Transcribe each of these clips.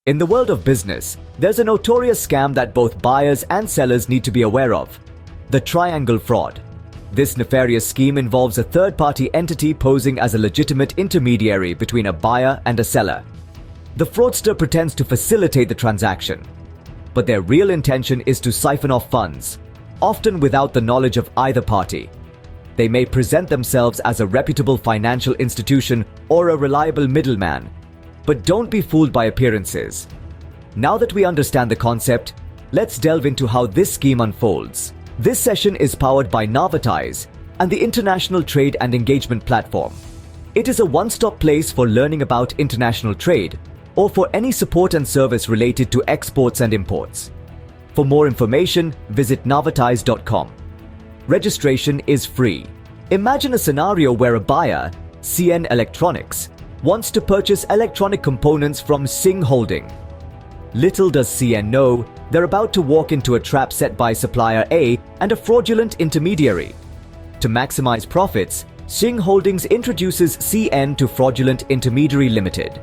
In the world of business, there's a notorious scam that both buyers and sellers need to be aware of: the triangle fraud. This nefarious scheme involves a third-party entity posing as a legitimate intermediary between a buyer and a seller. The fraudster pretends to facilitate the transaction, but their real intention is to siphon off funds, often without the knowledge of either party. They may present themselves as a reputable financial institution or a reliable middleman, but don't be fooled by appearances. Now that we understand the concept, let's delve into how this scheme unfolds. This session is powered by NavaTies and the International Trade and Engagement Platform. It is a one-stop place for learning about international trade or for any support and service related to exports and imports. For more information, visit navaties.com. Registration is free. Imagine a scenario where a buyer, CN Electronics, wants to purchase electronic components from Singh Holding. Little does CN know, they're about to walk into a trap set by supplier A and a fraudulent intermediary. To maximize profits, Singh Holdings introduces CN to Fraudulent Intermediary Limited,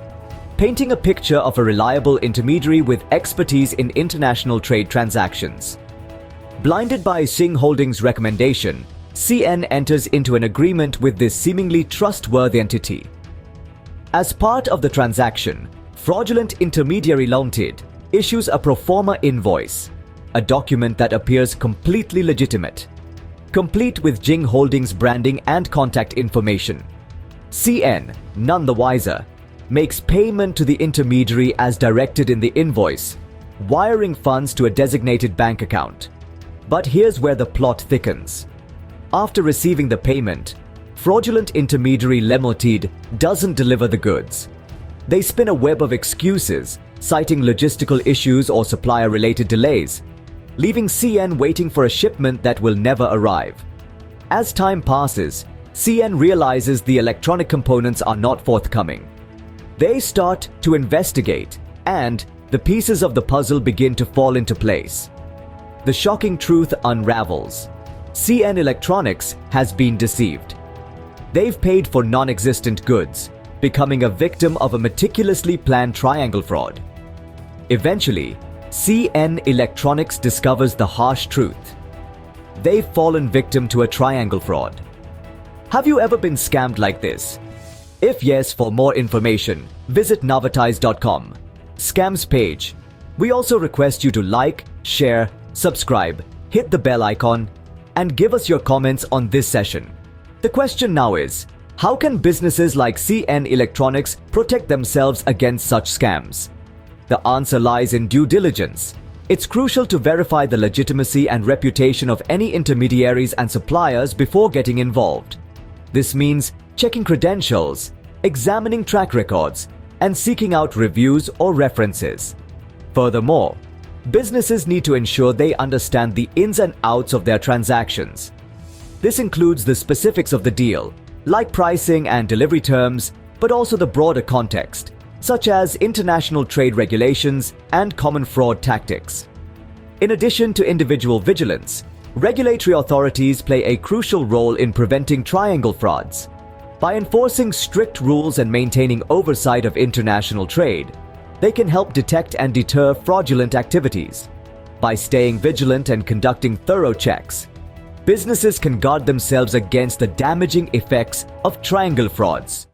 painting a picture of a reliable intermediary with expertise in international trade transactions. Blinded by Singh Holdings' recommendation, CN enters into an agreement with this seemingly trustworthy entity. As part of the transaction, Fraudulent Intermediary Limited issues a pro forma invoice, a document that appears completely legitimate, complete with Singh Holdings branding and contact information. CN, none the wiser, makes payment to the intermediary as directed in the invoice, wiring funds to a designated bank account. But here's where the plot thickens. After receiving the payment, Fraudulent Intermediary Limited doesn't deliver the goods. They spin a web of excuses, citing logistical issues or supplier-related delays, leaving CN waiting for a shipment that will never arrive. As time passes, CN realizes the electronic components are not forthcoming. They start to investigate, and the pieces of the puzzle begin to fall into place. The shocking truth unravels. CN Electronics has been deceived. They've paid for non-existent goods, becoming a victim of a meticulously planned triangle fraud. Eventually, CN Electronics discovers the harsh truth. They've fallen victim to a triangle fraud. Have you ever been scammed like this? If yes, for more information, visit navaties.com. Scams page. We also request you to like, share, subscribe, hit the bell icon, and give us your comments on this session. The question now is, how can businesses like CN Electronics protect themselves against such scams? The answer lies in due diligence. It's crucial to verify the legitimacy and reputation of any intermediaries and suppliers before getting involved. This means checking credentials, examining track records, and seeking out reviews or references. Furthermore, businesses need to ensure they understand the ins and outs of their transactions. This includes the specifics of the deal, like pricing and delivery terms, but also the broader context, such as international trade regulations and common fraud tactics. In addition to individual vigilance, regulatory authorities play a crucial role in preventing triangle frauds. By enforcing strict rules and maintaining oversight of international trade, they can help detect and deter fraudulent activities. By staying vigilant and conducting thorough checks, businesses can guard themselves against the damaging effects of triangle frauds.